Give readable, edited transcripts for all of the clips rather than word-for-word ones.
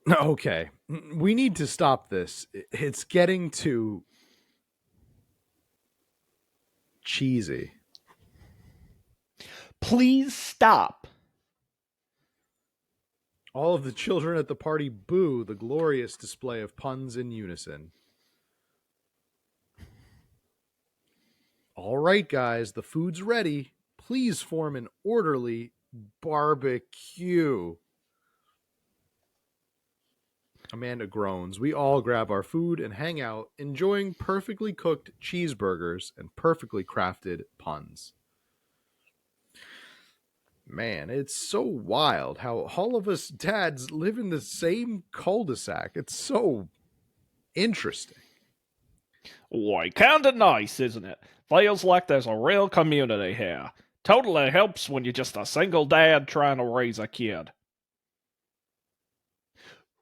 Okay, we need to stop this. It's getting too cheesy. Please stop. All of the children at the party boo the glorious display of puns in unison. All right, guys, the food's ready. Please form an orderly barbecue. Amanda groans. We all grab our food and hang out, enjoying perfectly cooked cheeseburgers and perfectly crafted puns. Man, it's so wild how all of us dads live in the same cul-de-sac. It's so interesting. Why, kinda nice, isn't it? Feels like there's a real community here. Totally helps when you're just a single dad trying to raise a kid.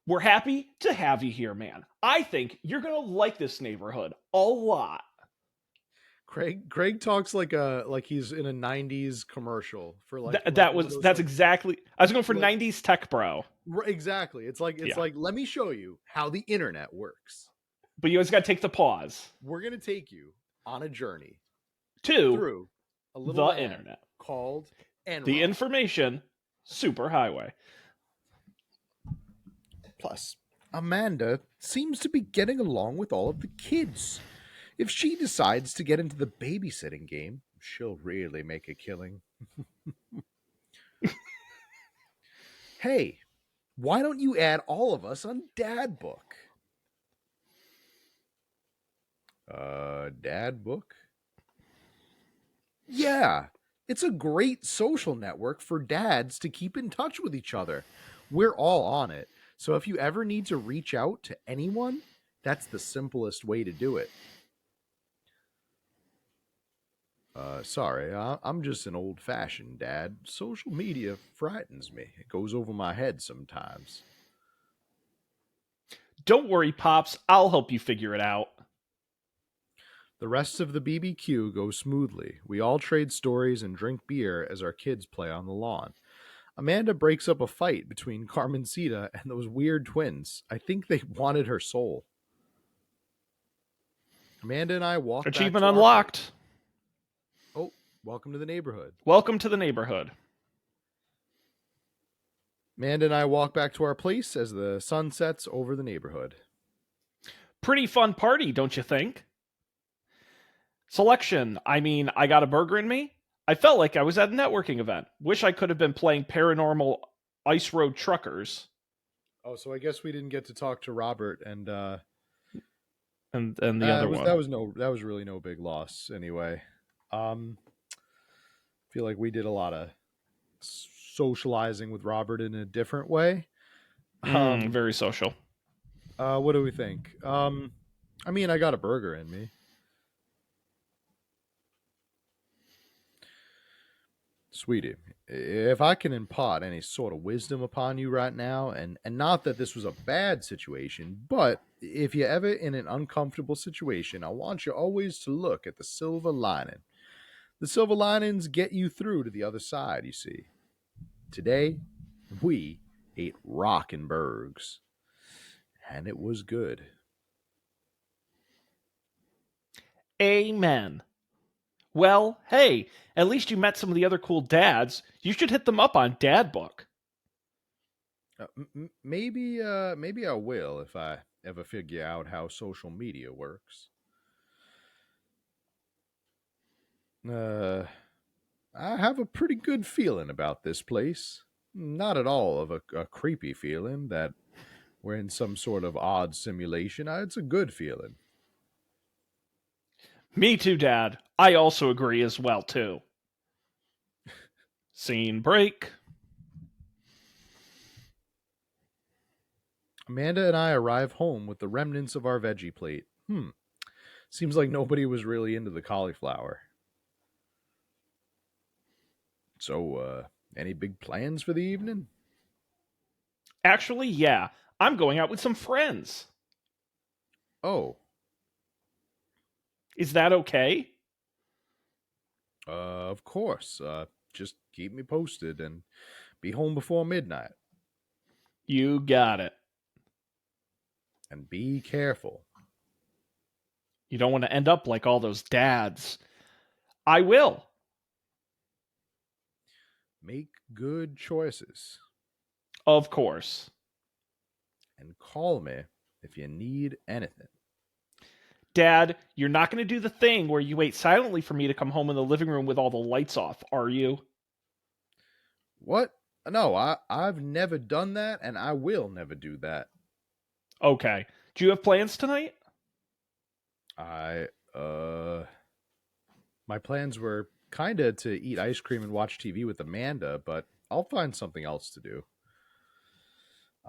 We're happy to have you here, man. I think you're gonna like this neighborhood a lot. Craig talks like he's in a '90s commercial for That's exactly. I was going for like, '90s tech bro. exactly. It's Yeah. like let me show you how the internet works. But you always got to take the pause We're gonna take you on a journey to through a the little land internet, called Enron. the information superhighway. Plus, Amanda seems to be getting along with all of the kids. If she decides to get into the babysitting game, she'll really make a killing. Hey, why don't you add all of us on Dad Book? Dad Book? Yeah, it's a great social network for dads to keep in touch with each other. We're all on it. So if you ever need to reach out to anyone, that's the simplest way to do it. Sorry, I'm just an old-fashioned dad. Social media frightens me. It goes over my head sometimes. Don't worry, Pops. I'll help you figure it out. The rest of the BBQ goes smoothly. We all trade stories and drink beer as our kids play on the lawn. Amanda breaks up a fight between Carmencita and those weird twins. I think they wanted her soul. Amanda and I walk Achievement back to unlocked. Oh, welcome to the neighborhood. Welcome to the neighborhood. Amanda and I walk back to our place as the sun sets over the neighborhood. Pretty fun party, don't you think? Selection. I mean, I got a burger in me. I felt like I was at a networking event. Wish I could have been playing Paranormal Ice Road Truckers. Oh, so I guess we didn't get to talk to Robert and the other one. That was really no big loss anyway. Feel like we did a lot of socializing with Robert in a different way. Very social. What do we think? I mean, I got a burger in me. Sweetie, if I can impart any sort of wisdom upon you right now, and not that this was a bad situation, but if you're ever in an uncomfortable situation, I want you always to look at the silver lining. The silver linings get you through to the other side, you see. Today, we ate Rockenbergs, and it was good. Amen. Well, hey, at least you met some of the other cool dads. You should hit them up on Dad Book. Maybe I will if I ever figure out how social media works. I have a pretty good feeling about this place. Not at all of a creepy feeling that we're in some sort of odd simulation. It's a good feeling. Me too, Dad. I also agree as well, too. Scene break. Amanda and I arrive home with the remnants of our veggie plate. Seems like nobody was really into the cauliflower. So, any big plans for the evening? Actually, yeah. I'm going out with some friends. Oh. Is that okay? Of course. Just keep me posted and be home before midnight. You got it. And be careful. You don't want to end up like all those dads. I will. Make good choices. Of course. And call me if you need anything. Dad, you're not going to do the thing where you wait silently for me to come home in the living room with all the lights off, are you? What? No, I've never done that, and I will never do that. Okay. Do you have plans tonight? I, my plans were kinda to eat ice cream and watch TV with Amanda, but I'll find something else to do.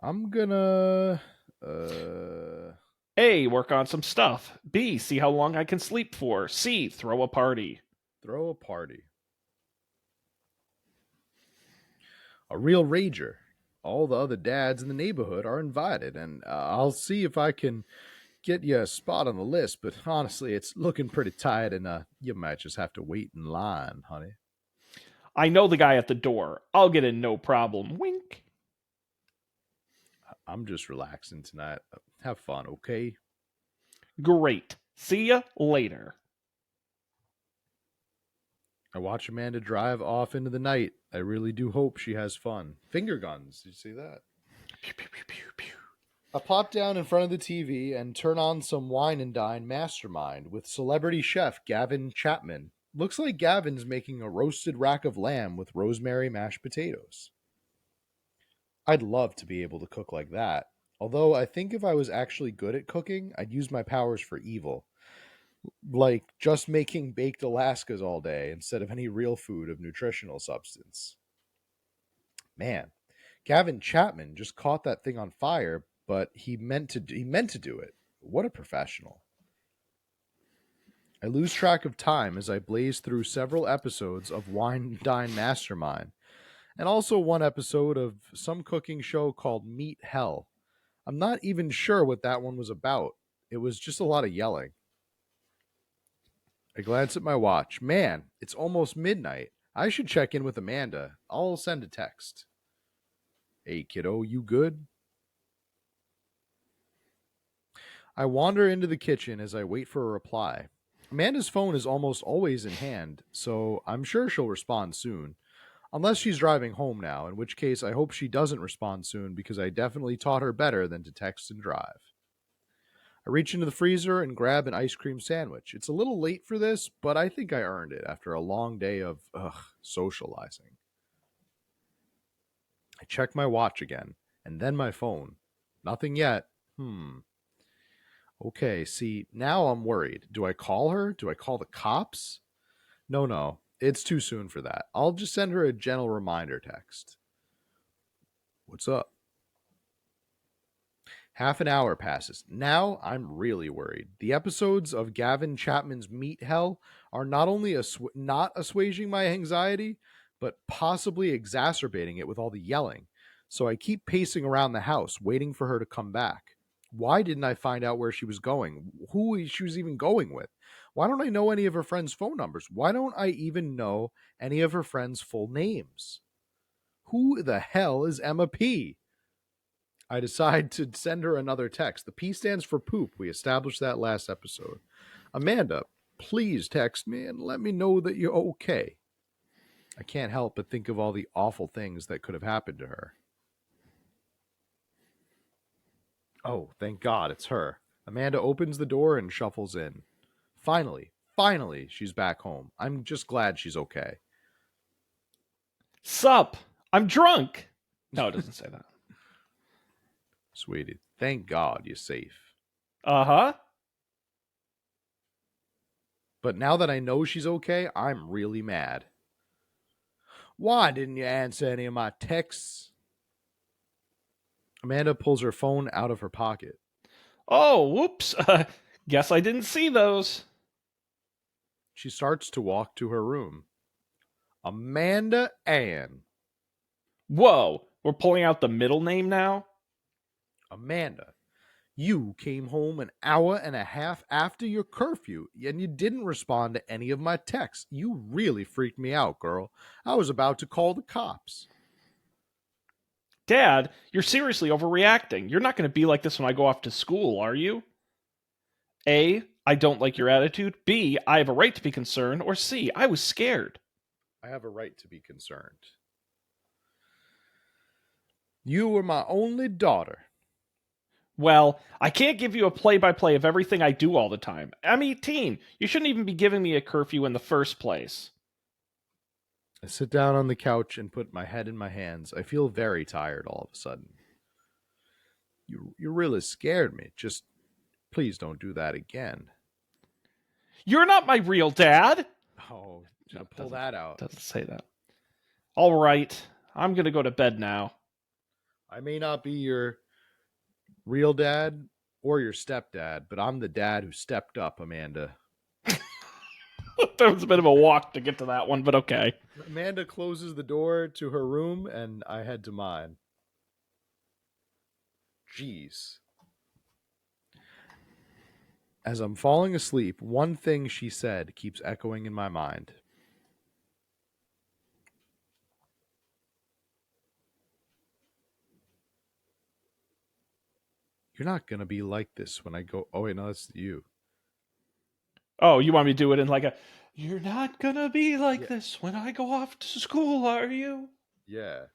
I'm gonna, uh, A, work on some stuff. B, see how long I can sleep for. C, throw a party. throw a party. A real rager. All the other dads in the neighborhood are invited, and I'll see if I can get you a spot on the list, but honestly, it's looking pretty tight, and you might just have to wait in line, honey. I know the guy at the door. I'll get in no problem. Wink. I'm just relaxing tonight. Have fun, okay? Great. See ya later. I watch Amanda drive off into the night. I really do hope she has fun. Finger guns. Did you see that? Pew, pew, pew, pew, pew. I pop down in front of the TV and turn on some Wine and Dine Mastermind with celebrity chef Gavin Chapman. Looks like Gavin's making a roasted rack of lamb with rosemary mashed potatoes. I'd love to be able to cook like that. Although I think if I was actually good at cooking, I'd use my powers for evil. Like just making baked Alaskas all day instead of any real food of nutritional substance. Man, Gavin Chapman just caught that thing on fire, but he meant to do it. What a professional. I lose track of time as I blaze through several episodes of Wine and Dine Mastermind, and also one episode of some cooking show called Meat Hell. I'm not even sure what that one was about. It was just a lot of yelling. I glance at my watch. Man, it's almost midnight. I should check in with Amanda. I'll send a text. Hey, kiddo, you good? I wander into the kitchen as I wait for a reply. Amanda's phone is almost always in hand, so I'm sure she'll respond soon. Unless she's driving home now, in which case I hope she doesn't respond soon because I definitely taught her better than to text and drive. I reach into the freezer and grab an ice cream sandwich. It's a little late for this, but I think I earned it after a long day of socializing. I check my watch again, and then my phone. Nothing yet. Okay, see, now I'm worried. Do I call her? Do I call the cops? No, no. It's too soon for that. I'll just send her a gentle reminder text. What's up? Half an hour passes. Now I'm really worried. The episodes of Gavin Chapman's Meat Hell are not only not assuaging my anxiety, but possibly exacerbating it with all the yelling. So I keep pacing around the house, waiting for her to come back. Why didn't I find out where she was going? Who she was even going with? Why don't I know any of her friends' phone numbers? Why don't I even know any of her friends' full names? Who the hell is Emma P? I decide to send her another text. The P stands for poop. We established that last episode. Amanda, please text me and let me know that you're okay. I can't help but think of all the awful things that could have happened to her. Oh, thank God, it's her. Amanda opens the door and shuffles in. Finally, she's back home. I'm just glad she's okay. Sup? I'm drunk. No, it doesn't say that. Sweetie, thank God you're safe. Uh-huh. But now that I know she's okay, I'm really mad. Why didn't you answer any of my texts? Amanda pulls her phone out of her pocket. Oh, whoops. Guess I didn't see those. She starts to walk to her room. Amanda Ann. Whoa, we're pulling out the middle name now? Amanda, you came home an hour and a half after your curfew, and you didn't respond to any of my texts. You really freaked me out, girl. I was about to call the cops. Dad, you're seriously overreacting. You're not going to be like this when I go off to school, are you? A, I don't like your attitude. B, I have a right to be concerned. Or C, I was scared. I have a right to be concerned. You were my only daughter. Well, I can't give you a play by play of everything I do all the time. I'm 18. You shouldn't even be giving me a curfew in the first place. I sit down on the couch and put my head in my hands. I feel very tired all of a sudden. You really scared me. Just please don't do that again. You're not my real dad. Oh, No, should pull that out. doesn't say that. All right. I'm going to go to bed now. I may not be your real dad or your stepdad, but I'm the dad who stepped up, Amanda. There was a bit of a walk to get to that one, but okay. Amanda closes the door to her room and I head to mine. Jeez. As I'm falling asleep, one thing she said keeps echoing in my mind. You're not going to be like this when I go. Oh, wait, no, that's you. Oh, you want me to do it in like a, you're not going to be like Yeah. this when I go off to school, are you? Yeah.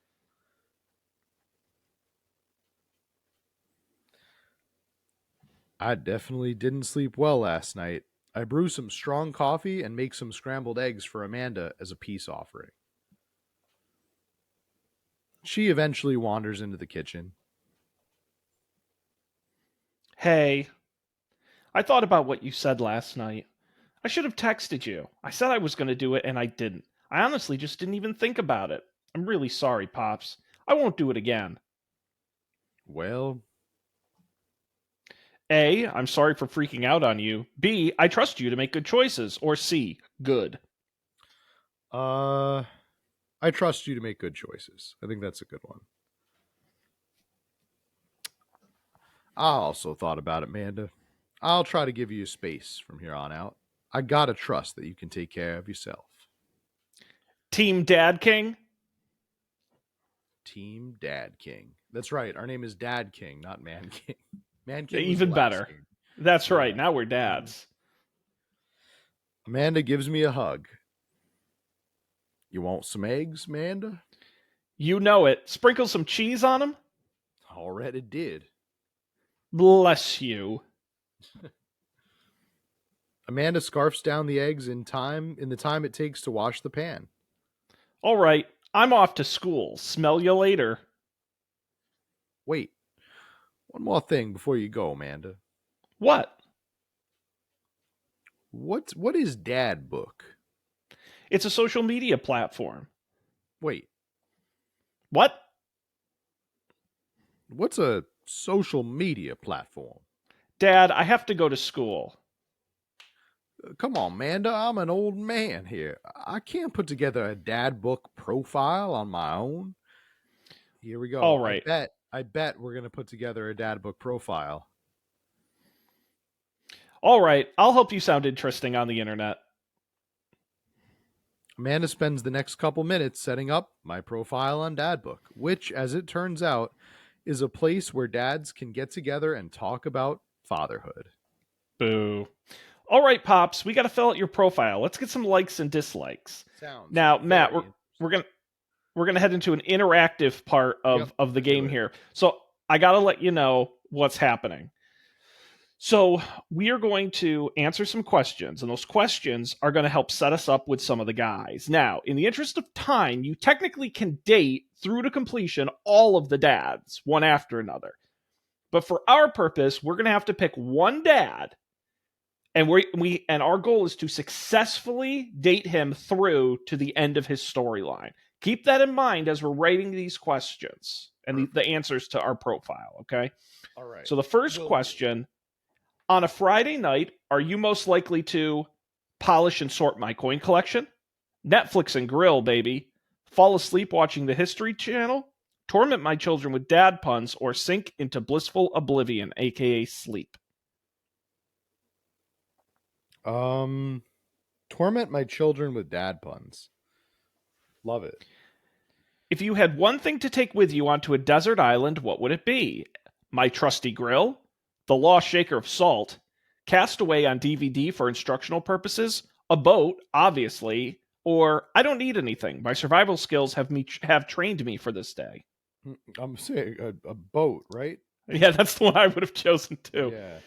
I definitely didn't sleep well last night. I brew some strong coffee and make some scrambled eggs for Amanda as a peace offering. She eventually wanders into the kitchen. Hey, I thought about what you said last night. I should have texted you. I said I was going to do it and I didn't. I honestly just didn't even think about it. I'm really sorry, Pops. I won't do it again. Well, A, I'm sorry for freaking out on you. B, I trust you to make good choices. Or C, good. I trust you to make good choices. I think that's a good one. I also thought about it, Amanda. I'll try to give you space from here on out. I gotta trust that you can take care of yourself. Team Dad King? Team Dad King. That's right. Our name is Dad King, not Man King. Man King was the Even last better. game. That's Yeah. right. Now we're dads. Amanda gives me a hug. You want some eggs, Amanda? You know it. Sprinkle some cheese on them? Already did. Bless you. Amanda scarfs down the eggs in the time it takes to wash the pan. All right. I'm off to school. Smell you later. Wait, one more thing before you go, Amanda. What? What is Dad Book? It's a social media platform. Wait, What? what's a social media platform? Dad, I have to go to school. Come on, Amanda, I'm an old man here. I can't put together a Dad Book profile on my own. Here we go. All right. I bet we're gonna put together a Dad Book profile. All right. I'll help you sound interesting on the internet. Amanda spends the next couple minutes setting up my profile on Dadbook, which, as it turns out, is a place where dads can get together and talk about fatherhood. Boo. All right, Pops, we got to fill out your profile. Let's get some likes and dislikes. Sounds Now, Matt, very we're gonna head into an interactive part of the let's do game it. here. So I gotta let you know what's happening. So we are going to answer some questions, and those questions are going to help set us up with some of the guys. Now, in the interest of time, you technically can date through to completion all of the dads, one after another. But for our purpose, we're going to have to pick one dad, and our goal is to successfully date him through to the end of his storyline. Keep that in mind as we're writing these questions and the answers to our profile, okay? All right. So the first question, on a Friday night, are you most likely to polish and sort my coin collection, Netflix and grill, baby, fall asleep watching the History Channel, torment my children with dad puns, or sink into blissful oblivion, aka sleep? Torment my children with dad puns. Love it. If you had one thing to take with you onto a desert island, what would it be? My trusty grill, the lost shaker of salt, Castaway on DVD for instructional purposes, a boat, obviously, or I don't need anything. My survival skills have trained me for this day. I'm saying a boat, right? Yeah, that's the one I would have chosen too. Yeah.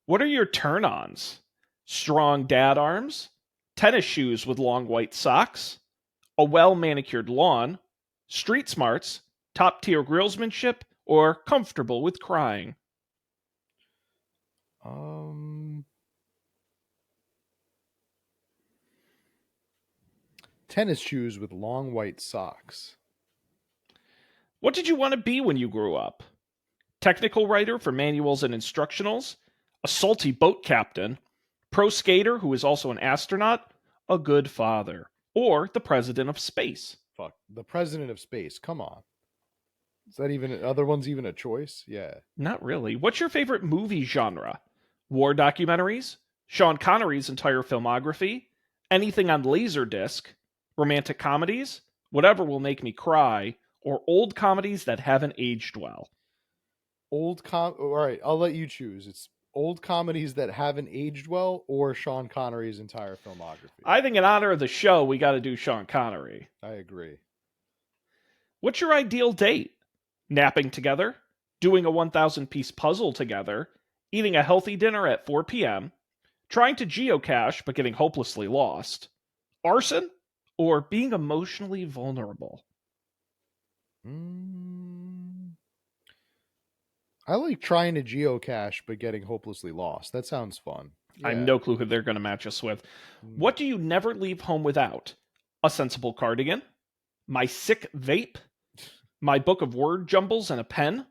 What are your turn-ons? Strong dad arms, tennis shoes with long white socks, a well-manicured lawn, street smarts, top-tier grillsmanship, or comfortable with crying? Um, Tennis shoes with long white socks. What did you want to be when you grew up? Technical writer for manuals and instructionals, a salty boat captain, pro skater who is also an astronaut, a good father, or the president of space? Fuck, the president of space. Come on. Is that even other one's even a choice? Yeah. Not really. What's your favorite movie genre? War documentaries? Sean Connery's entire filmography? Anything on Laserdisc? Romantic comedies? Whatever will make me cry? Or old comedies that haven't aged well? All right, I'll let you choose. It's old comedies that haven't aged well or Sean Connery's entire filmography. I think in honor of the show, we got to do Sean Connery. I agree. What's your ideal date? Napping together? Doing a 1,000 piece puzzle together? Eating a healthy dinner at 4 p.m.? Trying to geocache but getting hopelessly lost? Arson? Or being emotionally vulnerable? I like trying to geocache but getting hopelessly lost. That sounds fun. I have no clue who they're going to match us with. What do you never leave home without? A sensible cardigan? My sick vape? My book of word jumbles and a pen?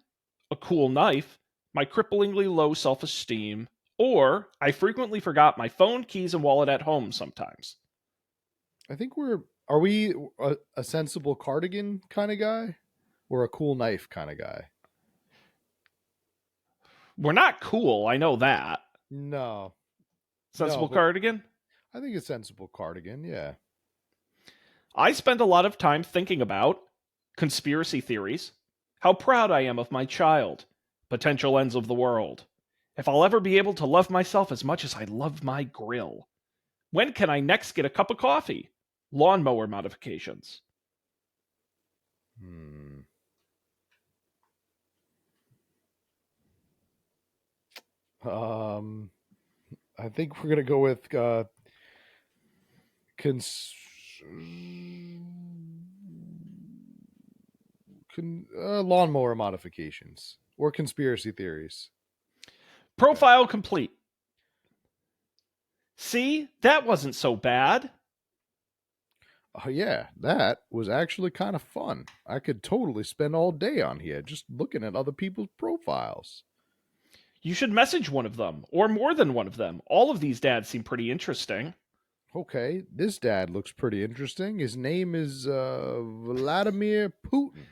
A cool knife? My cripplingly low self-esteem? Or I frequently forgot my phone, keys, and wallet at home sometimes? I think are we a sensible cardigan kind of guy or a cool knife kind of guy? We're not cool, I know that. No. Sensible cardigan? I think a sensible cardigan, yeah. I spend a lot of time thinking about conspiracy theories, how proud I am of my child, potential ends of the world, if I'll ever be able to love myself as much as I love my grill, when can I next get a cup of coffee, lawnmower modifications. I think we're gonna go with lawnmower modifications or conspiracy theories. Profile complete. See, that wasn't so bad. Oh yeah, that was actually kind of fun. I could totally spend all day on here just looking at other people's profiles. You should message one of them, or more than one of them. All of these dads seem pretty interesting. Okay, this dad looks pretty interesting. His name is Vladimir Putin.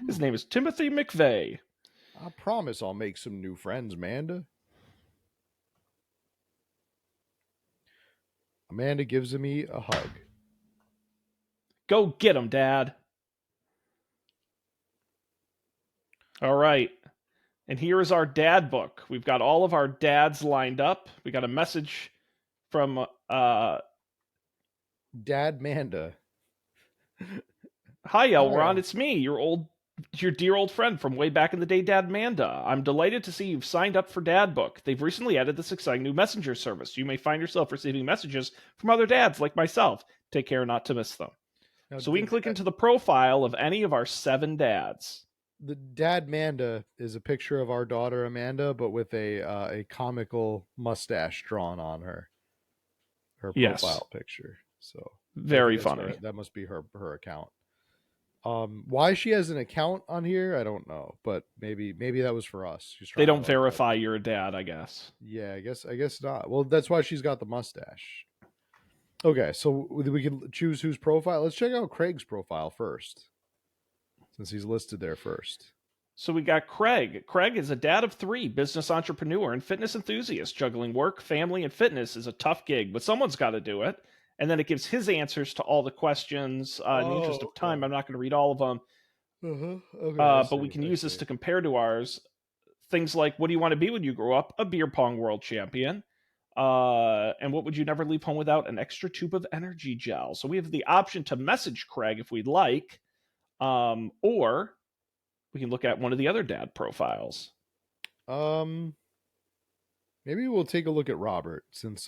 His name is Timothy McVeigh. I promise I'll make some new friends, Amanda. Amanda gives me a hug. Go get him, Dad. All right. And here is our dad book. We've got all of our dads lined up. We got a message from Dad Manda. Hi, Elron. It's me, your dear old friend from way back in the day, Dad Manda. I'm delighted to see you've signed up for Dad Book. They've recently added this exciting new messenger service. You may find yourself receiving messages from other dads like myself. Take care not to miss them. So we can click into the profile of any of our 7 dads. The Dad Manda is a picture of our daughter Amanda, but with a comical mustache drawn on her profile picture. So very funny. That must be her account. Why she has an account on here, I don't know, but maybe that was for us. They don't verify you're a dad, I guess. Yeah, I guess not. Well, that's why she's got the mustache. Okay, so we can choose whose profile. Let's check out Craig's profile first, since he's listed there first. So we got Craig. Craig is a dad of 3, business entrepreneur, and fitness enthusiast. Juggling work, family, and fitness is a tough gig, but someone's got to do it. and then it gives his answers to all the questions. In the interest Oh, of okay. time, I'm not going to read all of them, Okay, I but we see. can I use this see. to compare to ours. Things like, what do you want to be when you grow up? A beer pong world champion. And what would you never leave home without? An extra tube of energy gel. So we have the option to message Craig if we'd like, or we can look at one of the other dad profiles. Um, Maybe we'll take a look at Robert since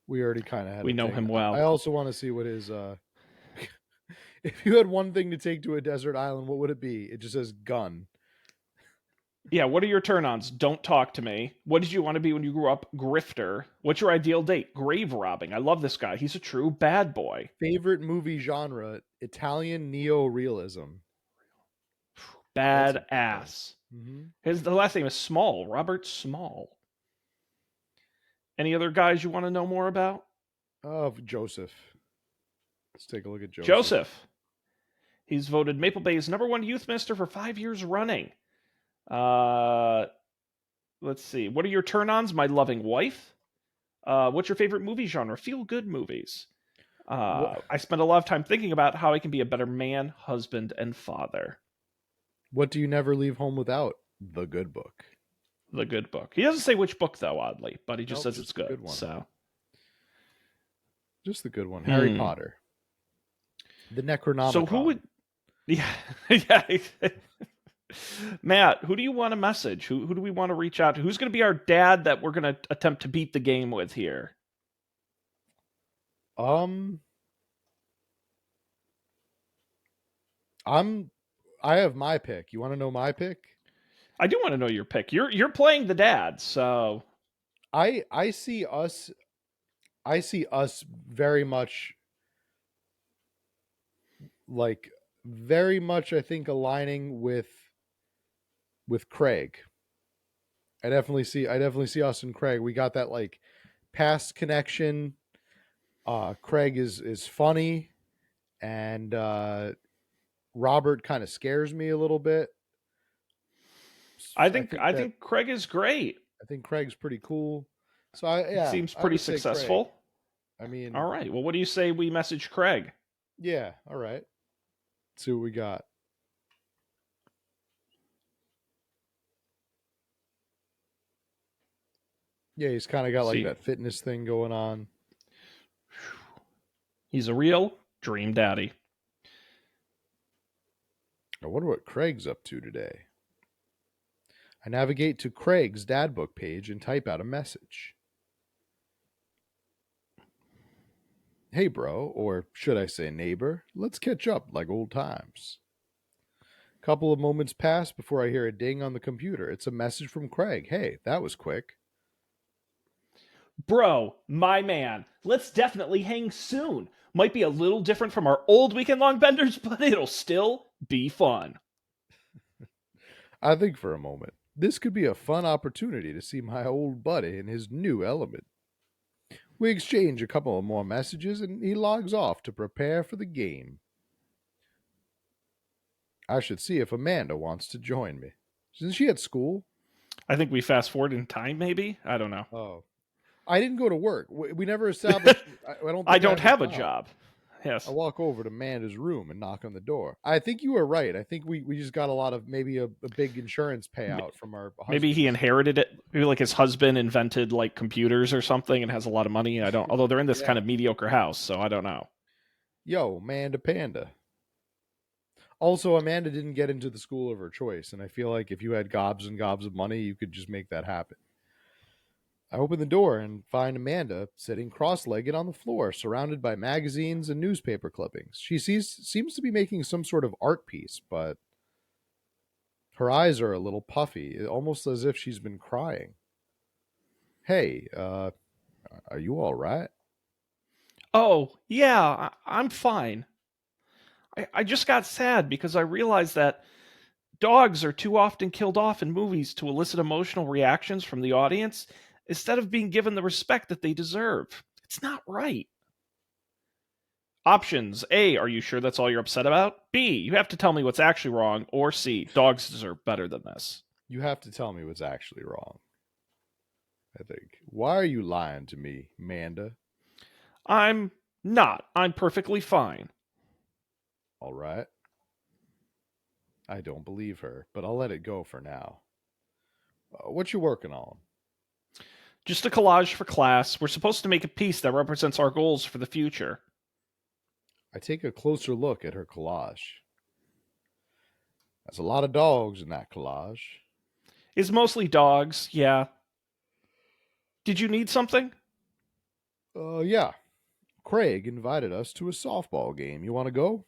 we already kind of had We a know thing. him I well. also want to see what his if you had one thing to take to a desert island, what would it be? It just says gun. Yeah, what are your turn ons? Don't talk to me. What did you want to be when you grew up? Grifter. What's your ideal date? Grave robbing. I love this guy. He's a true bad boy. Favorite movie genre? Italian neo-realism. That's a Bad good one. ass. Mm-hmm. The last name is Small. Robert Small. Any other guys you want to know more about? Joseph. Let's take a look at Joseph. Joseph. He's voted Maple Bay's #1 youth minister for 5 years running. Uh, let's see. What are your turn-ons? My loving wife. What's your favorite movie genre? Feel good movies. What I spend a lot of time thinking about how I can be a better man, husband, and father. What do you never leave home without? The Good Book. The good book. He doesn't say which book though, oddly, but he just Nope, says it's just the good. good one. So, Just the good one. Harry hmm. Potter. The So who Necronomicon. would? Yeah, yeah. Matt, who do you want to message? Who do we want to reach out to? Who's going to be our dad that we're going to attempt to beat the game with here? Um, I'm. I have my pick. You want to know my pick? I do want to know your pick. You're playing the dad, so I see us. I see us very much like very much. I think aligning with Craig. I definitely see us and Craig. We got that like past connection. Craig is funny, and Robert kind of scares me a little bit. I I think think I that think Craig is great. I think Craig's pretty cool. So He yeah, seems I pretty would say Craig. successful. I All mean, right. Well, what do you say we message Craig? yeah, all right. Let's see what we got. Yeah, he's kind of got like See, that fitness thing going on. he's a real dream daddy. I wonder what Craig's up to today. I navigate to Craig's dad book page and type out a message. Hey, bro, or should I say neighbor, let's catch up like old times. Couple of moments pass before I hear a ding on the computer. It's a message from Craig. Hey, that was quick. Bro, my man, let's definitely hang soon. Might be a little different from our old weekend long benders, but it'll still be fun. I think for a moment, this could be a fun opportunity to see my old buddy in his new element. We exchange a couple of more messages and he logs off to prepare for the game. I should see if Amanda wants to join me. Isn't she at school? I think we fast forward in time, maybe? I don't know. Oh, I didn't go to work. We never established. I don't I think I don't have a have a job. job. I Yes. walk over to Amanda's room and knock on the door. I think you were right. I think we just got a lot of maybe a big insurance payout from our Maybe he husbands. inherited it. Maybe like his husband invented like computers or something and has a lot of money. I don't, although they're in this kind Yeah. of mediocre house, so I don't know. Yo, Amanda Panda. Also, Amanda didn't get into the school of her choice, and I feel like if you had gobs and gobs of money, you could just make that happen. I open the door and find Amanda sitting cross-legged on the floor, surrounded by magazines and newspaper clippings. Seems to be making some sort of art piece, but her eyes are a little puffy, almost as if she's been crying. Hey, are you all right? Oh, yeah, I'm fine. I just got sad because I realized that dogs are too often killed off in movies to elicit emotional reactions from the audience instead of being given the respect that they deserve. It's not right. Options: A, are you sure that's all you're upset about? B, you have to tell me what's actually wrong. Or C, dogs deserve better than this. You have to tell me what's actually wrong. I think. Why are you lying to me, Amanda? I'm not. I'm perfectly fine. All right. I don't believe her, but I'll let it go for now. What you working on? Just a collage for class. We're supposed to make a piece that represents our goals for the future. I take a closer look at her collage. There's a lot of dogs in that collage. It's mostly dogs, yeah. Did you need something? Yeah. Craig invited us to a softball game. You want to go?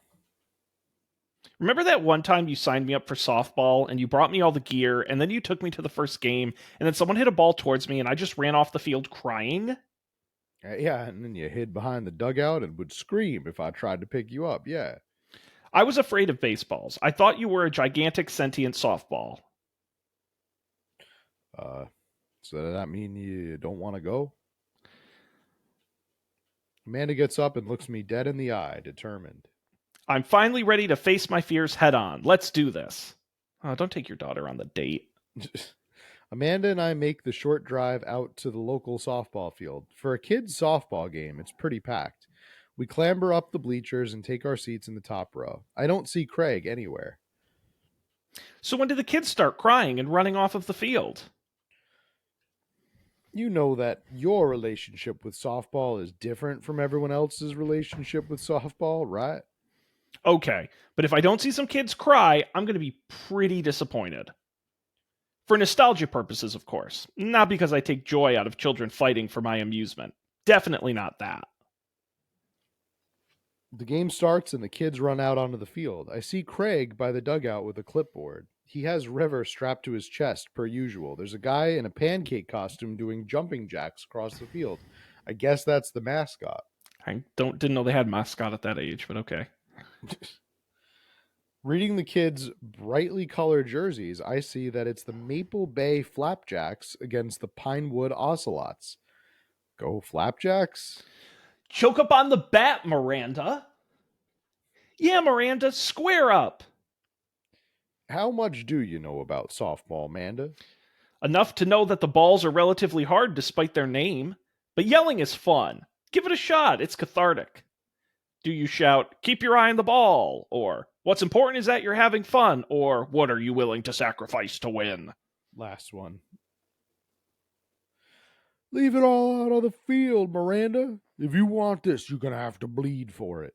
Remember that one time you signed me up for softball and you brought me all the gear and then you took me to the first game and then someone hit a ball towards me and I just ran off the field crying? Yeah, and then you hid behind the dugout and would scream if I tried to pick you up. Yeah. I was afraid of baseballs. I thought you were a gigantic sentient softball. Uh, so does that mean you don't want to go? Amanda gets up and looks me dead in the eye, determined. I'm finally ready to face my fears head on. Let's do this. Oh, don't take your daughter on the date. Amanda and I make the short drive out to the local softball field. For a kid's softball game, it's pretty packed. We clamber up the bleachers and take our seats in the top row. I don't see Craig anywhere. So when did the kids start crying and running off of the field? You know that your relationship with softball is different from everyone else's relationship with softball, right? Okay, but if I don't see some kids cry, I'm going to be pretty disappointed. For nostalgia purposes, of course. Not because I take joy out of children fighting for my amusement. Definitely not that. The game starts and the kids run out onto the field. I see Craig by the dugout with a clipboard. He has River strapped to his chest, per usual. There's a guy in a pancake costume doing jumping jacks across the field. I guess that's the mascot. I didn't know they had mascot at that age, but okay. Reading the kids' brightly colored jerseys, I see that it's the Maple Bay Flapjacks against the Pinewood Ocelots. Go Flapjacks? Choke up on the bat, Miranda. Yeah, Miranda, square up. How much do you know about softball, Amanda? Enough to know that the balls are relatively hard despite their name. But yelling is fun. Give it a shot, it's cathartic. Do you shout, keep your eye on the ball? Or, what's important is that you're having fun? Or, what are you willing to sacrifice to win? Last one. Leave it all out on the field, Miranda. If you want this, you're going to have to bleed for it.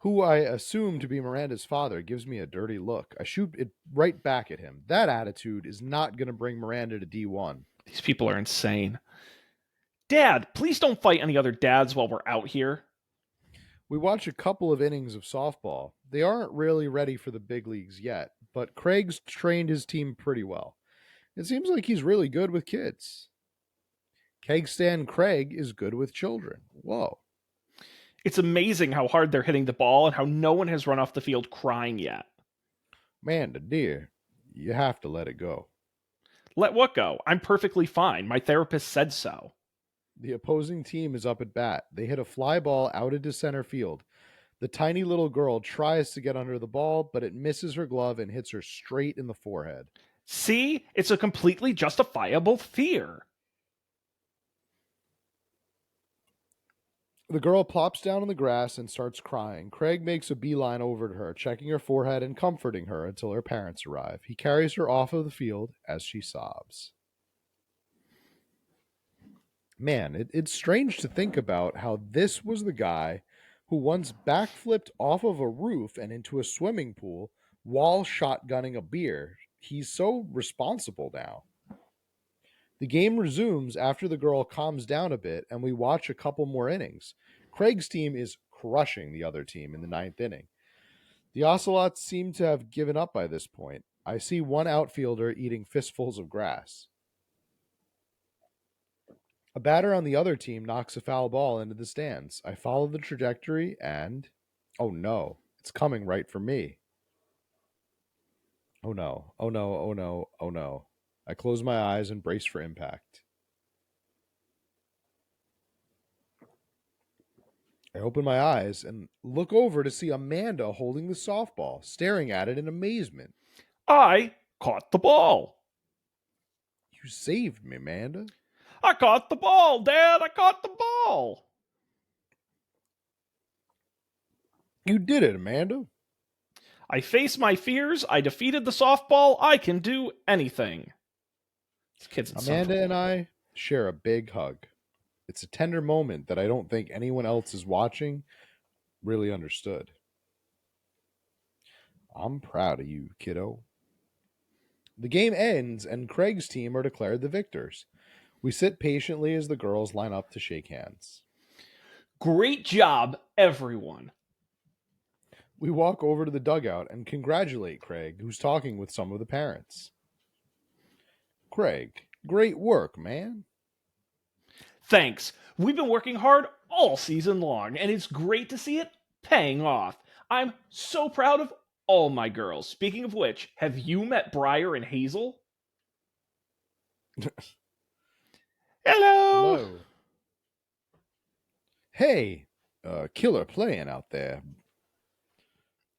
Who I assume to be Miranda's father gives me a dirty look. I shoot it right back at him. That attitude is not going to bring Miranda to D1. These people are insane. Dad, please don't fight any other dads while we're out here. We watch a couple of innings of softball. They aren't really ready for the big leagues yet, but Craig's trained his team pretty well. It seems like he's really good with kids. Keg Stand Craig is good with children. Whoa. It's amazing how hard they're hitting the ball and how no one has run off the field crying yet. Amanda, dear, you have to let it go. Let what go? I'm perfectly fine. My therapist said so. The opposing team is up at bat. They hit a fly ball out into center field. The tiny little girl tries to get under the ball, but it misses her glove and hits her straight in the forehead. See? It's a completely justifiable fear. The girl plops down on the grass and starts crying. Craig makes a beeline over to her, checking her forehead and comforting her until her parents arrive. He carries her off of the field as she sobs. Man, it's strange to think about how this was the guy who once backflipped off of a roof and into a swimming pool while shotgunning a beer. He's so responsible now. The game resumes after the girl calms down a bit, and we watch a couple more innings. Craig's team is crushing the other team in the ninth inning. The Ocelots seem to have given up by this point. I see one outfielder eating fistfuls of grass. A batter on the other team knocks a foul ball into the stands. I follow the trajectory and... oh no, it's coming right for me. Oh no, oh no, oh no, oh no. I close my eyes and brace for impact. I open my eyes and look over to see Amanda holding the softball, staring at it in amazement. I caught the ball. You saved me, Amanda. I caught the ball, Dad. I caught the ball. You did it, Amanda. I faced my fears. I defeated the softball. I can do anything. This kid's a son of a Amanda and bitch. I share a big hug. It's a tender moment that I don't think anyone else is watching really understood. I'm proud of you, kiddo. The game ends and Craig's team are declared the victors. We sit patiently as the girls line up to shake hands. Great job, everyone. We walk over to the dugout and congratulate Craig, who's talking with some of the parents. Craig, great work, man. Thanks. We've been working hard all season long, and it's great to see it paying off. I'm so proud of all my girls. Speaking of which, have you met Briar and Hazel? Hello. Hello. Hey, killer playing out there.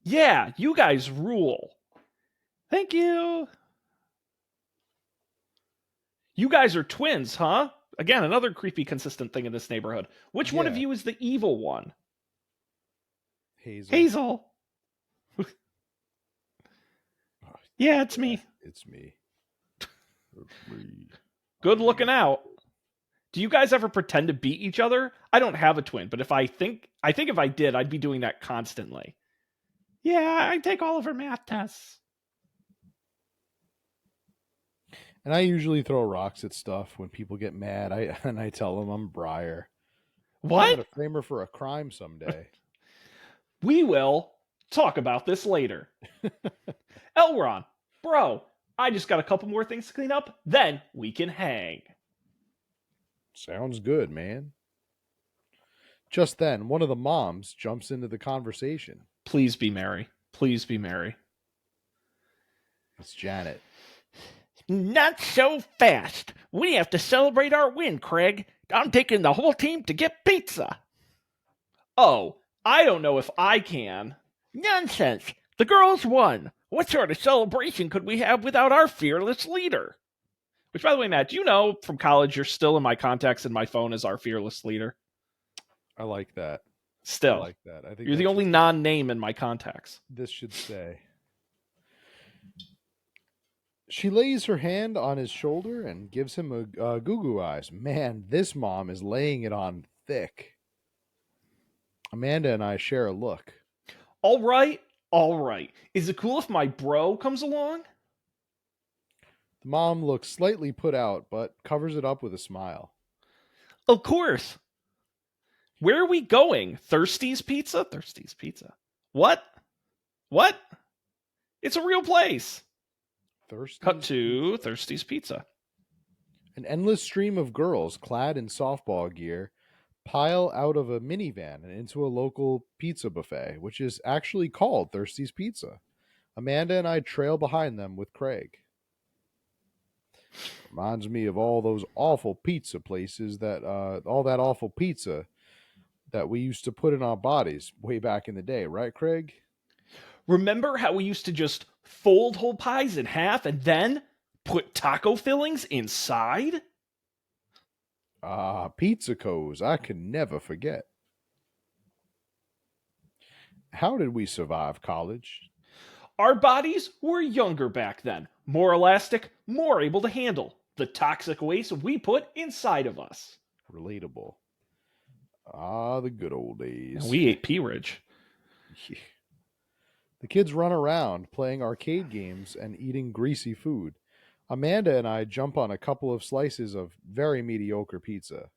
Yeah, you guys rule. Thank you. You guys are twins, huh? Again, another creepy, consistent thing in this neighborhood. Which one of Yeah. you is the evil one? Hazel. Hazel. Yeah, it's me. It's me. Good looking out. Do you guys ever pretend to beat each other? I don't have a twin, but I think if I did, I'd be doing that constantly. Yeah, I take all of her math tests. And I usually throw rocks at stuff when people get mad. I tell them I'm Briar. I'm What? gonna frame her for a crime someday. We will talk about this later. Elron, bro, I just got a couple more things to clean up, then we can hang. Sounds good, man. Just then, one of the moms jumps into the conversation. Please be Mary. Please be Mary. It's Janet. Not so fast. We have to celebrate our win, Craig. I'm taking the whole team to get pizza. Oh, I don't know if I can. Nonsense. The girls won. What sort of celebration could we have without our fearless leader? Which, by the way, Matt, do you know from college you're still in my contacts and my phone as our fearless leader? I like that. Still. I like that. I think You're the only non-name in my contacts. This should stay. She lays her hand on his shoulder and gives him a goo-goo eyes. Man, this mom is laying it on thick. Amanda and I share a look. All right. Is it cool if my bro comes along? The mom looks slightly put out, but covers it up with a smile. Of course. Where are we going? Thirsty's Pizza? Thirsty's Pizza. What? It's a real place. Cut to Thirsty's Pizza. An endless stream of girls clad in softball gear pile out of a minivan and into a local pizza buffet, which is actually called Thirsty's Pizza. Amanda and I trail behind them with Craig. Reminds me of all those awful pizza places all that awful pizza that we used to put in our bodies way back in the day, right, Craig? Remember how we used to just fold whole pies in half and then put taco fillings inside? Pizzicos, I can never forget. How did we survive college? Our bodies were younger back then, more elastic, more able to handle the toxic waste we put inside of us. Relatable. The good old days. And we ate peerage. Yeah. The kids run around playing arcade games and eating greasy food. Amanda and I jump on a couple of slices of very mediocre pizza.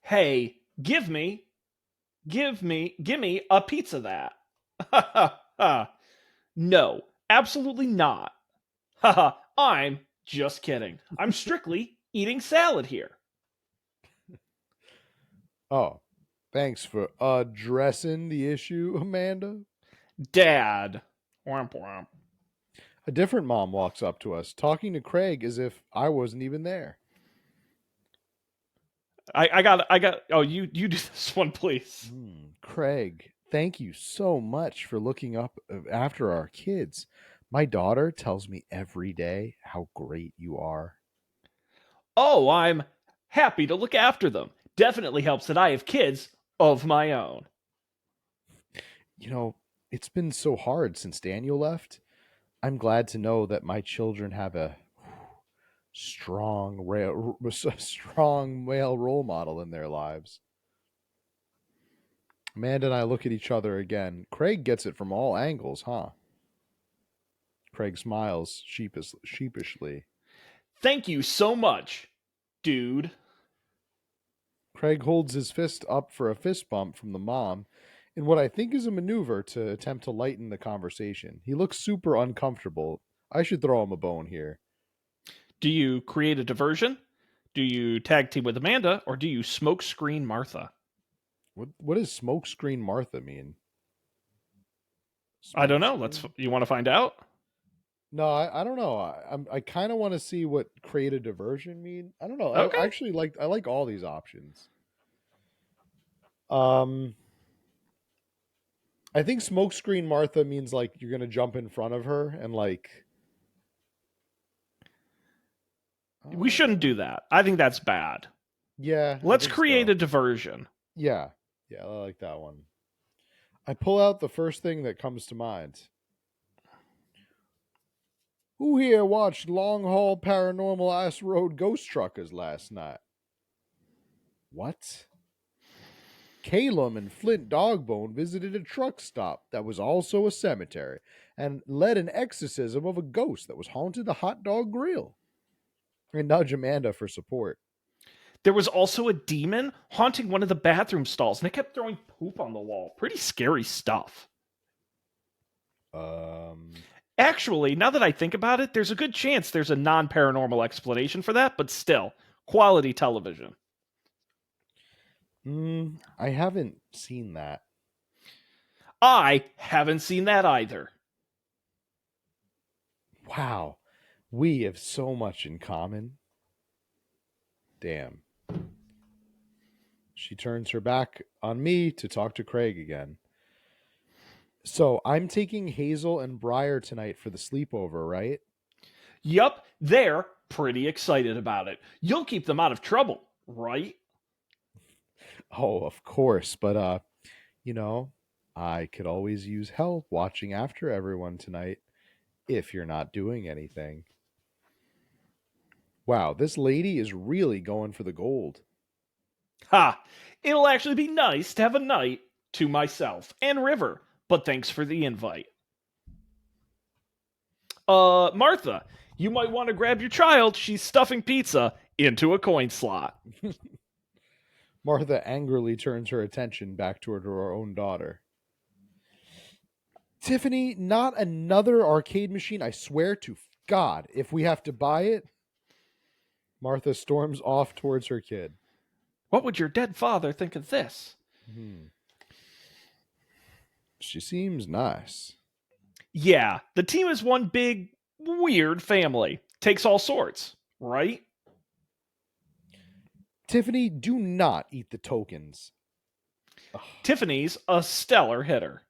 Hey, give me a pizza that. No, absolutely not. Haha, I'm just kidding. I'm strictly eating salad here. Oh, thanks for addressing the issue, Amanda. Dad. Womp womp. A different mom walks up to us, talking to Craig as if I wasn't even there. I got. Oh, you do this one, please. Craig, thank you so much for looking up after our kids. My daughter tells me every day how great you are. Oh, I'm Happy to look after them. Definitely helps that I have kids of my own. You know, it's been so hard since Daniel left. I'm glad to know that my children have a strong male role model in their lives. Amanda and I look at each other again. Craig gets it from all angles, huh? Craig smiles sheepishly. Thank you so much, dude. Craig holds his fist up for a fist bump from the mom in what I think is a maneuver to attempt to lighten the conversation. He looks super uncomfortable. I should throw him a bone here. Do you create a diversion? Do you tag team with Amanda? Or do you smoke screen Martha? What does smokescreen Martha mean? I don't know. Smokescreen? You want to find out? No, I don't know. I kind of want to see what create a diversion mean. I don't know. I Okay. actually I like all these options. Um, I think smokescreen Martha means like you're gonna jump in front of her and like. We shouldn't do that. I think that's bad. Yeah, I Let's think create so. a diversion. Yeah, I like that one. I pull out the first thing that comes to mind. Who here watched Long Haul Paranormal Ice Road Ghost Truckers last night? What? Calum and Flint Dogbone visited a truck stop that was also a cemetery and led an exorcism of a ghost that was haunted the hot dog grill. And nudge Amanda for support. There was also a demon haunting one of the bathroom stalls, and it kept throwing poop on the wall. Pretty scary stuff. Actually, now that I think about it, there's a good chance there's a non-paranormal explanation for that, but still, quality television. I haven't seen that. I haven't seen that either. Wow, we have so much in common. Damn. She turns her back on me to talk to Craig again. So I'm taking Hazel and Briar tonight for the sleepover, right? Yup, they're pretty excited about it. You'll keep them out of trouble, right? Oh, of course. But you know, I could always use help watching after everyone tonight if you're not doing anything. Wow, this lady is really going for the gold. Ha! It'll actually be nice to have a night to myself and River, but thanks for the invite. Martha, you might want to grab your child. She's stuffing pizza into a coin slot. Martha angrily turns her attention back toward her own daughter. Tiffany, not another arcade machine, I swear to God, if we have to buy it. Martha storms off towards her kid. What would your dead father think of this? She seems nice. Yeah, the team is one big, weird family. Takes all sorts, right? Tiffany, do not eat the tokens. Tiffany's a stellar hitter.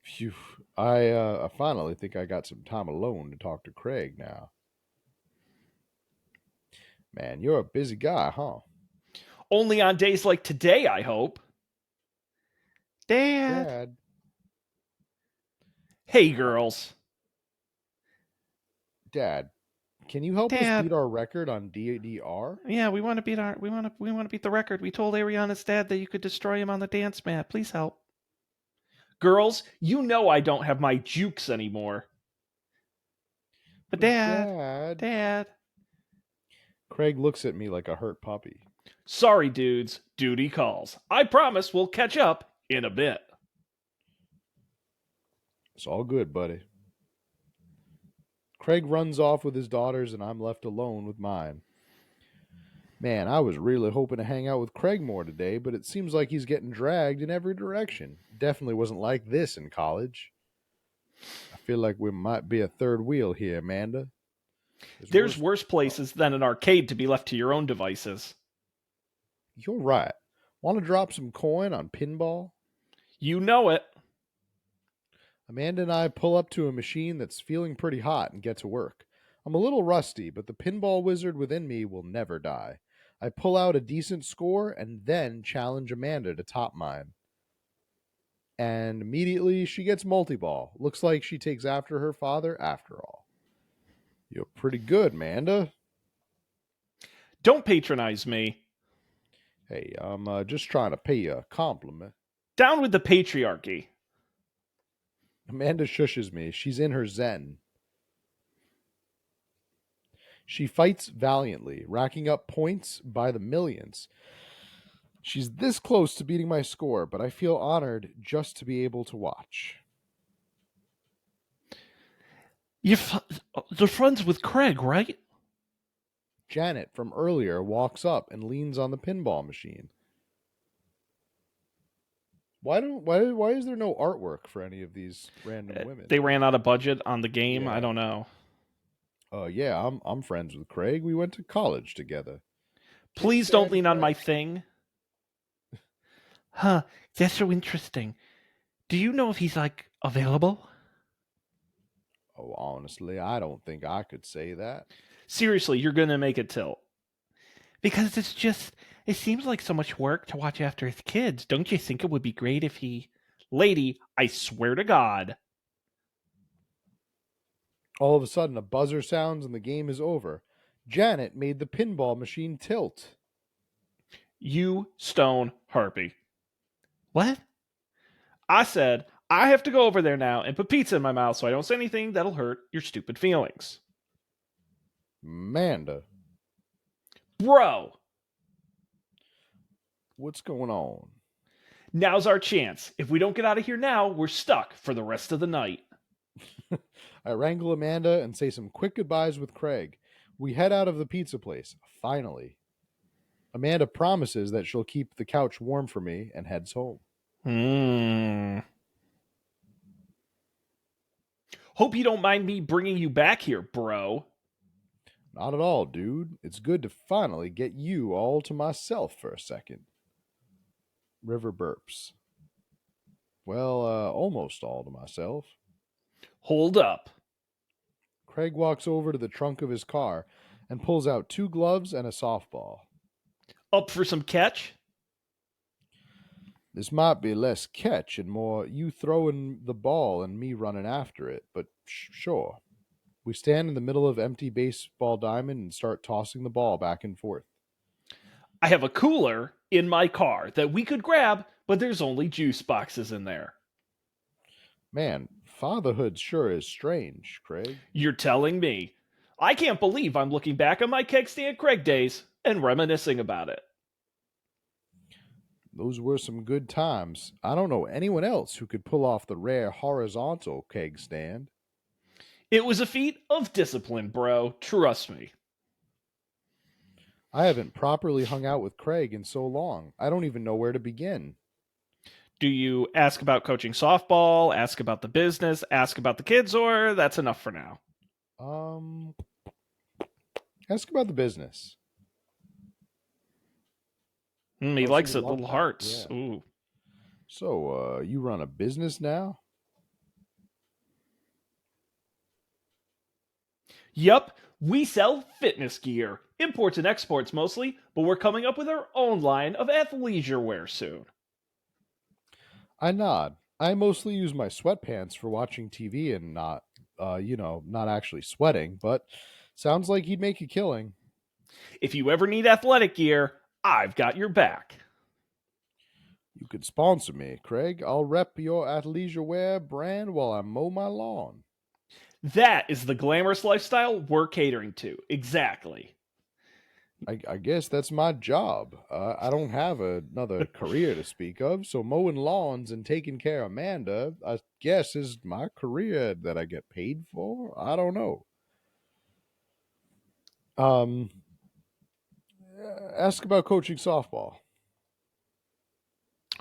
Phew. I finally think I got some time alone to talk to Craig now. Man, you're a busy guy, huh? Only on days like today, I hope. Dad. Hey, girls. Dad, can you help us beat our record on DDR? Yeah, we want to beat the record. We told Ariana's dad that you could destroy him on the dance mat. Please help. Girls, you know I don't have my jukes anymore. But Dad. Craig looks at me like a hurt puppy. Sorry, dudes. Duty calls. I promise we'll catch up in a bit. It's all good, buddy. Craig runs off with his daughters, and I'm left alone with mine. Man, I was really hoping to hang out with Craig more today, but it seems like he's getting dragged in every direction. Definitely wasn't like this in college. I feel like we might be a third wheel here, Amanda. There's worse places than an arcade to be left to your own devices. You're right. Want to drop some coin on pinball? You know it. Amanda and I pull up to a machine that's feeling pretty hot and get to work. I'm a little rusty, but the pinball wizard within me will never die. I pull out a decent score and then challenge Amanda to top mine. And immediately she gets multi-ball. Looks like she takes after her father after all. You're pretty good, Amanda. Don't patronize me. Hey, I'm just trying to pay you a compliment. Down with the patriarchy. Amanda shushes me. She's in her zen. She fights valiantly, racking up points by the millions. She's this close to beating my score, but I feel honored just to be able to watch. They're friends with Craig, right? Janet from earlier walks up and leans on the pinball machine. Why is there no artwork for any of these random women? They ran out of budget on the game. Yeah. I don't know. Yeah, I'm friends with Craig. We went to college together. Please don't lean on my thing. Huh, that's so interesting. Do you know if he's, available? Oh, honestly, I don't think I could say that. Seriously, you're going to make it tilt. Because it seems like so much work to watch after his kids. Don't you think it would be great if he... Lady, I swear to God. All of a sudden, a buzzer sounds and the game is over. Janet made the pinball machine tilt. You stone harpy. What? I said, I have to go over there now and put pizza in my mouth so I don't say anything that'll hurt your stupid feelings. Amanda, Bro, what's going on? now's our chance. If we don't get out of here now, we're stuck for the rest of the night. I wrangle Amanda and say some quick goodbyes with Craig. We head out of the pizza place, finally. Amanda promises that she'll keep the couch warm for me and heads home. Hope you don't mind me bringing you back here, bro. Not at all, dude. It's good to finally get you all to myself for a second. River burps. Well, almost all to myself. Hold up. Craig walks over to the trunk of his car and pulls out 2 gloves and a softball. Up for some catch? This might be less catch and more you throwing the ball and me running after it, but sure. We stand in the middle of empty baseball diamond and start tossing the ball back and forth. I have a cooler in my car that we could grab, but there's only juice boxes in there. Man, fatherhood sure is strange, Craig. You're telling me. I can't believe I'm looking back on my keg stand Craig days and reminiscing about it. Those were some good times. I don't know anyone else who could pull off the rare horizontal keg stand. It was a feat of discipline, bro. Trust me. I haven't properly hung out with Craig in so long. I don't even know where to begin. Do you ask about coaching softball, ask about the business, ask about the kids, or that's enough for now? Ask about the business. He likes it, little hearts. Yeah. Ooh. So, you run a business now? Yup, we sell fitness gear. Imports and exports mostly, but we're coming up with our own line of athleisure wear soon. I nod. I mostly use my sweatpants for watching TV and not actually sweating, but sounds like he'd make a killing. If you ever need athletic gear, I've got your back. You could sponsor me, Craig. I'll rep your athleisure wear brand while I mow my lawn. That is the glamorous lifestyle we're catering to. Exactly. I guess that's my job. I don't have another career to speak of, so mowing lawns and taking care of Amanda, I guess, is my career that I get paid for. I don't know. Ask about coaching softball.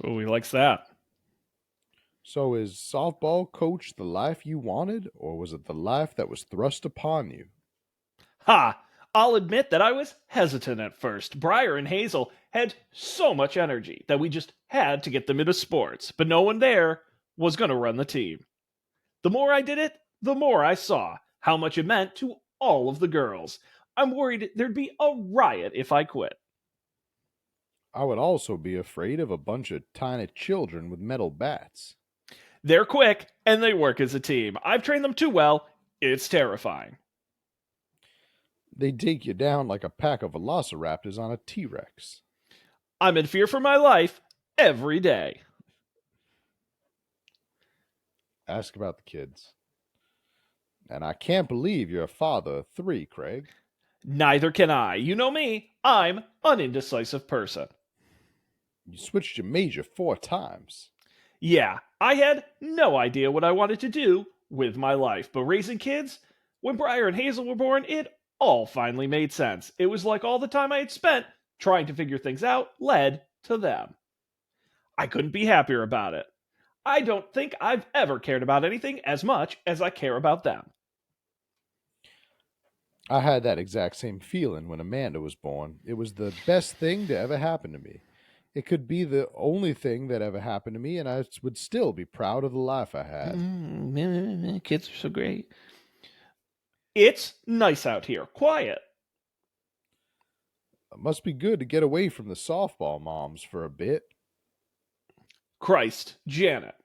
Oh, he likes that. So is softball coach the life you wanted, or was it the life that was thrust upon you? Ha! I'll admit that I was hesitant at first. Briar and Hazel had so much energy that we just had to get them into sports, but no one there was going to run the team. The more I did it, the more I saw how much it meant to all of the girls. I'm worried there'd be a riot if I quit. I would also be afraid of a bunch of tiny children with metal bats. They're quick, and they work as a team. I've trained them too well. It's terrifying. They'd take you down like a pack of velociraptors on a T-Rex. I'm in fear for my life every day. Ask about the kids. And I can't believe you're a father of 3, Craig. Neither can I. You know me. I'm an indecisive person. You switched your major 4 times. Yeah, I had no idea what I wanted to do with my life, but raising kids, when Briar and Hazel were born, it all finally made sense. It was like all the time I had spent trying to figure things out led to them. I couldn't be happier about it. I don't think I've ever cared about anything as much as I care about them. I had that exact same feeling when Amanda was born. It was the best thing to ever happen to me. It could be the only thing that ever happened to me, and I would still be proud of the life I had. Kids are so great. It's nice out here, quiet. It must be good to get away from the softball moms for a bit. Christ, Janet.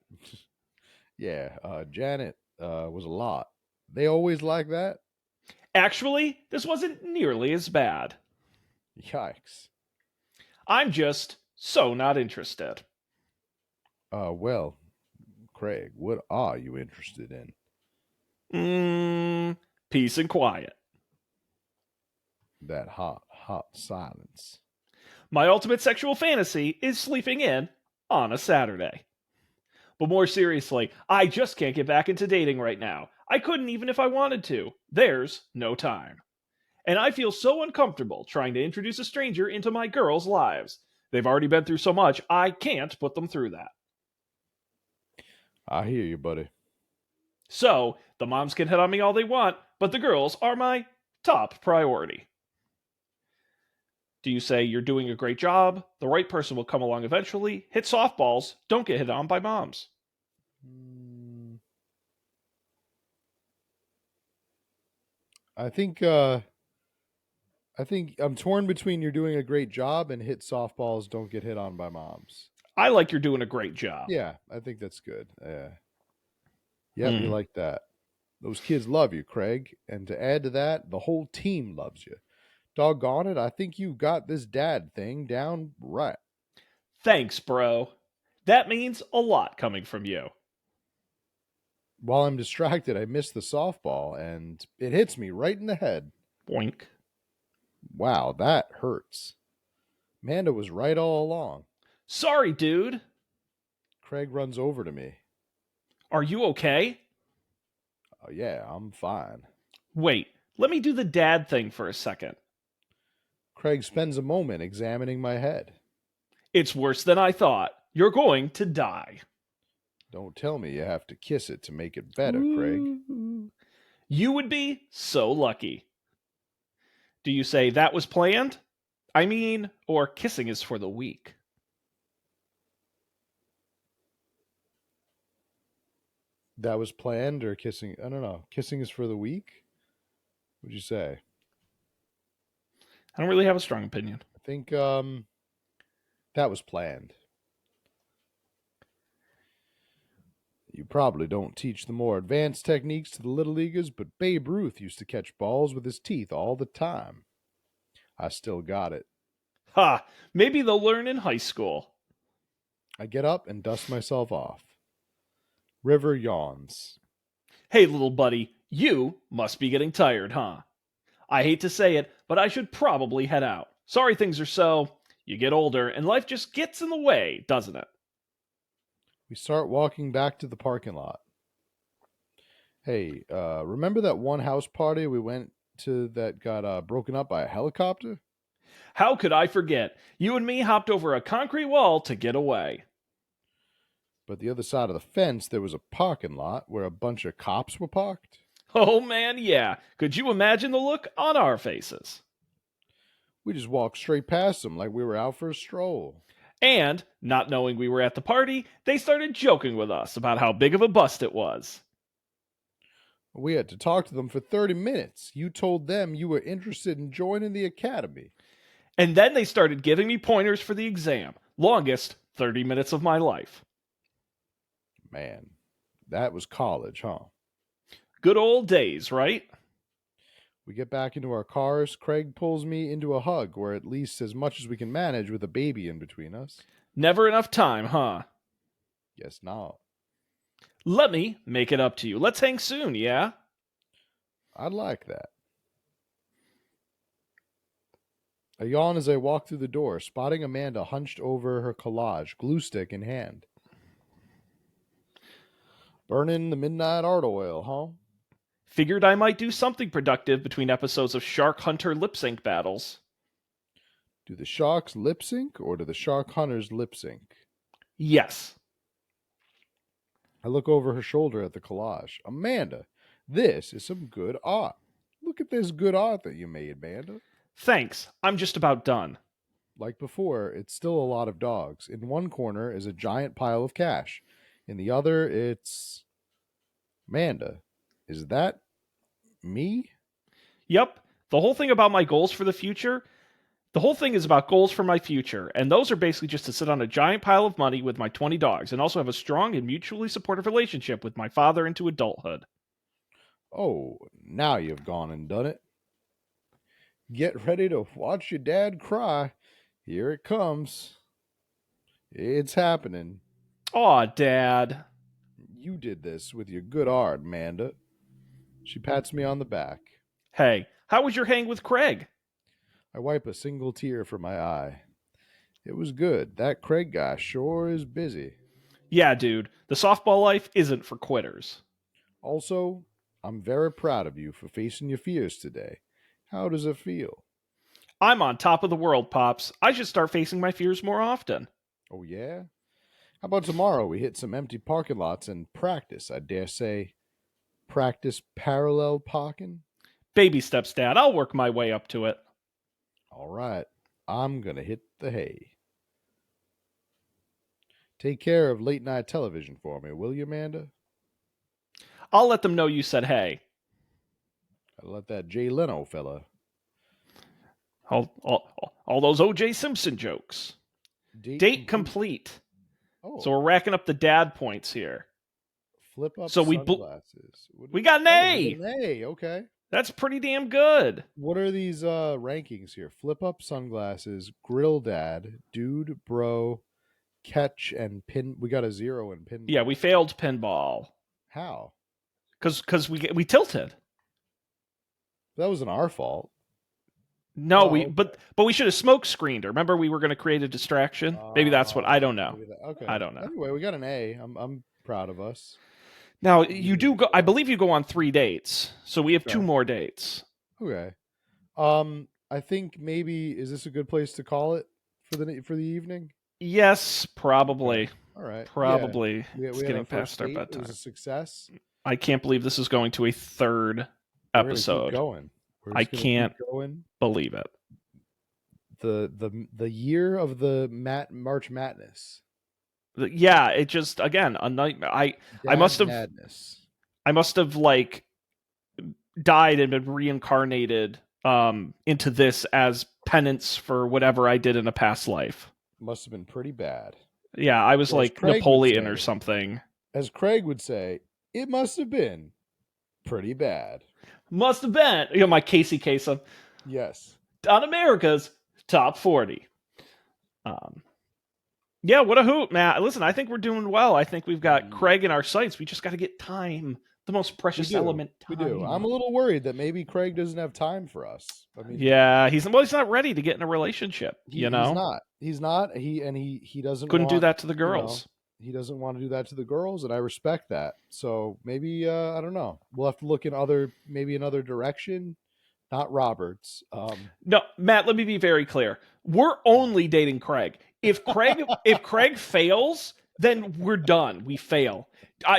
Yeah, Janet was a lot. They always like that? Actually, this wasn't nearly as bad. Yikes. I'm just so not interested. Well, Craig, what are you interested in? Peace and quiet. That hot, hot silence. My ultimate sexual fantasy is sleeping in on a Saturday. But more seriously, I just can't get back into dating right now. I couldn't even if I wanted to. There's no time. And I feel so uncomfortable trying to introduce a stranger into my girls' lives. They've already been through so much, I can't put them through that. I hear you, buddy. So, the moms can hit on me all they want, but the girls are my top priority. Do you say you're doing a great job? The right person will come along eventually. Hit softballs. Don't get hit on by moms. I think I'm torn between you're doing a great job and hit softballs, don't get hit on by moms. I like you're doing a great job. Yeah, I think that's good. Yeah, we like that. Those kids love you, Craig. And to add to that, the whole team loves you. Doggone it, I think you got this dad thing down right. Thanks, bro. That means a lot coming from you. While I'm distracted, I miss the softball, and it hits me right in the head. Boink. Wow, that hurts. Amanda was right all along. Sorry, dude. Craig runs over to me. Are you okay? Oh, yeah, I'm fine. Wait, let me do the dad thing for a second. Craig spends a moment examining my head. It's worse than I thought. You're going to die. Don't tell me you have to kiss it to make it better, Craig. You would be so lucky. Do you say that was planned? I mean, or kissing is for the weak. That was planned or kissing? I don't know. Kissing is for the weak? What'd you say? I don't really have a strong opinion. I think that was planned. You probably don't teach the more advanced techniques to the little leaguers, but Babe Ruth used to catch balls with his teeth all the time. I still got it. Ha! Maybe they'll learn in high school. I get up and dust myself off. River yawns. Hey, little buddy, you must be getting tired, huh? I hate to say it, but I should probably head out. Sorry things are so. You get older, and life just gets in the way, doesn't it? We start walking back to the parking lot. Hey, remember that one house party we went to that got broken up by a helicopter? How could I forget? You and me hopped over a concrete wall to get away. But the other side of the fence, there was a parking lot where a bunch of cops were parked. Oh man, yeah. Could you imagine the look on our faces? We just walked straight past them like we were out for a stroll. And, not knowing we were at the party, they started joking with us about how big of a bust it was. We had to talk to them for 30 minutes. You told them you were interested in joining the academy. And then they started giving me pointers for the exam. Longest 30 minutes of my life. Man, that was college, huh? Good old days, right? We get back into our cars. Craig pulls me into a hug, or at least as much as we can manage with a baby in between us. Never enough time, huh? Guess not. Let me make it up to you. Let's hang soon, yeah? I'd like that. I yawn as I walk through the door, spotting Amanda hunched over her collage, glue stick in hand. Burning the midnight art oil, huh? Figured I might do something productive between episodes of Shark Hunter lip sync battles. Do the sharks lip sync, or do the shark hunters lip sync? Yes. I look over her shoulder at the collage. Amanda, this is some good art. Look at this good art that you made, Amanda. Thanks. I'm just about done. Like before, it's still a lot of dogs. In one corner is a giant pile of cash. In the other, it's... Amanda, is that me? Yep. The whole thing about my goals for the future, the whole thing is about goals for my future. And those are basically just to sit on a giant pile of money with my 20 dogs and also have a strong and mutually supportive relationship with my father into adulthood. Oh, now you've gone and done it. Get ready to watch your dad cry. Here it comes. It's happening. Aw, Dad. You did this with your good art, Amanda. She pats me on the back. Hey, how was your hang with Craig? I wipe a single tear from my eye. It was good. That Craig guy sure is busy. Yeah, dude. The softball life isn't for quitters. Also, I'm very proud of you for facing your fears today. How does it feel? I'm on top of the world, Pops. I should start facing my fears more often. Oh, yeah? How about tomorrow we hit some empty parking lots and practice, I dare say, practice parallel parking? Baby steps, Dad. I'll work my way up to it. All right, I'm going to hit the hay. Take care of late night television for me, will you, Amanda? I'll let them know you said hey. I'll let that Jay Leno fella. All those O.J. Simpson jokes. Date complete. Oh. So we're racking up the dad points here. Flip up so sunglasses. We got an A. An A, okay. That's pretty damn good. What are these rankings here? Flip up sunglasses, grill dad, dude, bro, catch, and pin. We got a 0 in pinball. Yeah, we failed pinball. How? Because we tilted. That wasn't our fault. No, okay. but we should have smoke screened her. Remember, we were going to create a distraction. Maybe that's what I don't know. Okay, I don't know. Anyway, we got an A. I'm proud of us. Now you do go. I believe you go on 3 dates, so we have 2 more dates. Okay. I think maybe is this a good place to call it for the evening? Yes, probably. All right. Probably. Yeah. It's getting past our bedtime. It was a success. I can't believe this is going to a 3rd episode. Keep going. I can't believe it. The year of the March Matt-ness. Yeah, it just again a nightmare. I must have like died and been reincarnated into this as penance for whatever I did in a past life. Must have been pretty bad. Yeah, I was like Napoleon or something. As Craig would say, it must have been pretty bad. Must have been. You know, my Casey Kasem. Yes. On America's Top 40. Yeah, what a hoot, Matt. Listen, I think we're doing well. I think we've got Craig in our sights. We just got to get time. The most precious element, time. We do. I'm a little worried that maybe Craig doesn't have time for us. I mean, yeah, he's not ready to get in a relationship, you know? He's not. He doesn't Couldn't do that to the girls. He doesn't want to do that to the girls, and I respect that. So maybe I don't know. We'll have to look in another direction. Not Roberts. No, Matt. Let me be very clear. We're only dating Craig. If Craig fails, then we're done. We fail.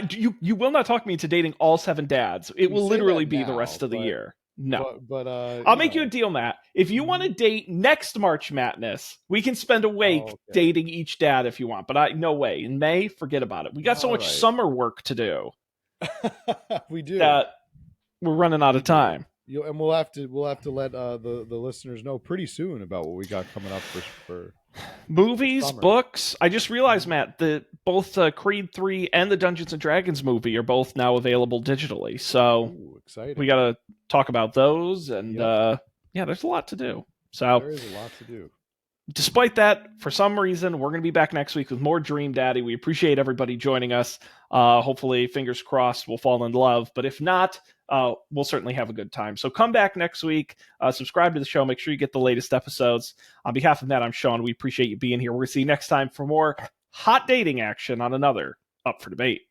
You will not talk me into dating all 7 dads. It will literally be the rest of the year. No, but I'll make you a deal, Matt. If you want to date next March Madness, we can spend a week dating each dad if you want. But no way. In May, forget about it. We got so much summer work to do. We do. we're running out of time. And we'll have to let the listeners know pretty soon about what we got coming up for Movies, summer. books. I just realized, Matt, that both Creed 3 and the Dungeons and Dragons movie are both now available digitally. So Ooh, exciting. we got to talk about those. And yeah, there's a lot to do. So there is a lot to do. Despite that, for some reason, we're going to be back next week with more Dream Daddy. We appreciate everybody joining us. Hopefully, fingers crossed, we'll fall in love. But if not, we'll certainly have a good time. So come back next week. Subscribe to the show. Make sure you get the latest episodes. On behalf of Matt, I'm Sean. We appreciate you being here. We're going to see you next time for more hot dating action on another Up for Debate.